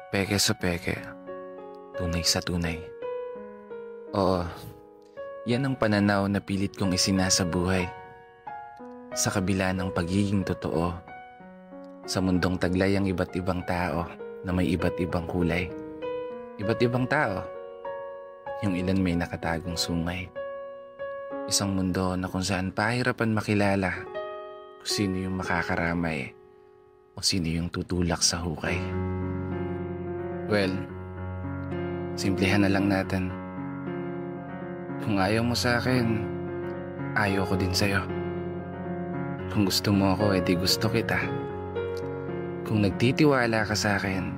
Peke sa peke, tunay sa tunay. Oo, yan ang pananaw na pilit kong isinasa buhay. Sa kabila ng pagiging totoo, sa mundong taglay ang iba't ibang tao na may iba't ibang kulay. Iba't ibang tao, yung ilan may nakatagong sungay. Isang mundo na kung saan pahirapan makilala kung sino yung makakaramay o sino yung tutulak sa hukay. Well, simplihan na lang natin. Kung ayaw mo sa akin, ayaw ko din sa'yo. Kung gusto mo ako, edi gusto kita. Kung nagtitiwala ka sa akin,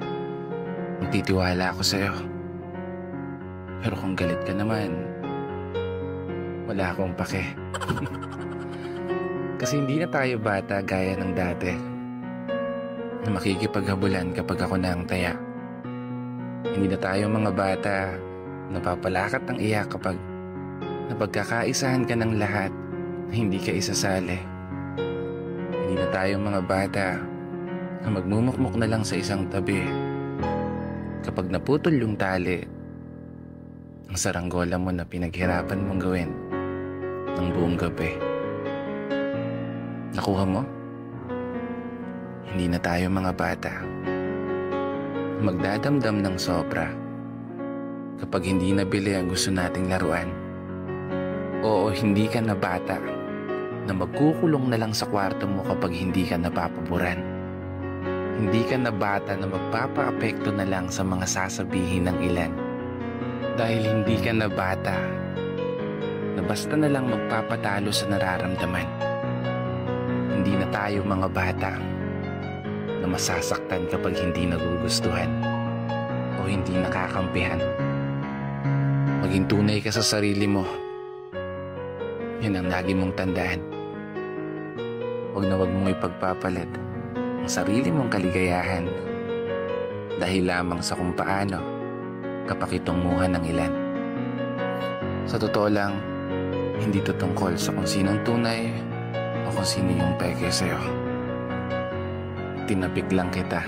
magtitiwala ako sa'yo. Pero kung galit ka naman, wala akong pake. Kasi hindi na tayo bata gaya ng dati na makikipaghabulan kapag ako na ang taya. Hindi na tayo mga bata na papalakat ng iyak kapag napagkakaisahan ka ng lahat na hindi ka isasali. Hindi na tayo mga bata na magmumukmuk na lang sa isang tabi kapag naputol yung tali ang saranggola mo na pinaghirapan mong gawin ng buong gabi. Nakuha mo? Hindi na tayo mga bata magdadamdam ng sobra kapag hindi nabili ang gusto nating laruan. Oo, hindi ka na bata na magkukulong na lang sa kwarto mo kapag hindi ka napapaboran. Hindi ka na bata na magpapaapekto na lang sa mga sasabihin ng ilan. Dahil hindi ka na bata na basta na lang magpapatalo sa nararamdaman. Hindi na tayo mga bata na masasaktan kapag hindi nagugustuhan o hindi nakakampihan. Maging tunay ka sa sarili mo. Yan ang lagi mong tandaan. Huwag na huwag mong ipagpapalit ang sarili mong kaligayahan dahil lamang sa kung paano kapakitunguhan ng ilan. Sa totoo lang, hindi to tungkol sa kung sinong tunay o kung sino yung peke sa'yo. Tinapik lang kita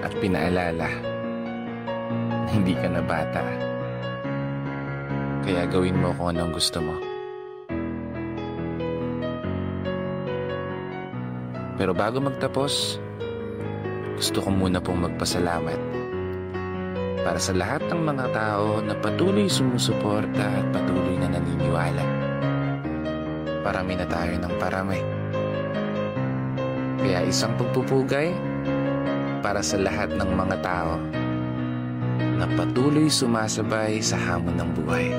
at pinaalala na hindi ka na bata. Kaya gawin mo kung anong gusto mo. Pero bago magtapos, gusto ko muna pong magpasalamat para sa lahat ng mga tao na patuloy sumusuporta at patuloy na naniniwala. Parami na tayo ng parami. Kaya isang pagpupugay para sa lahat ng mga tao na patuloy sumasabay sa hamon ng buhay.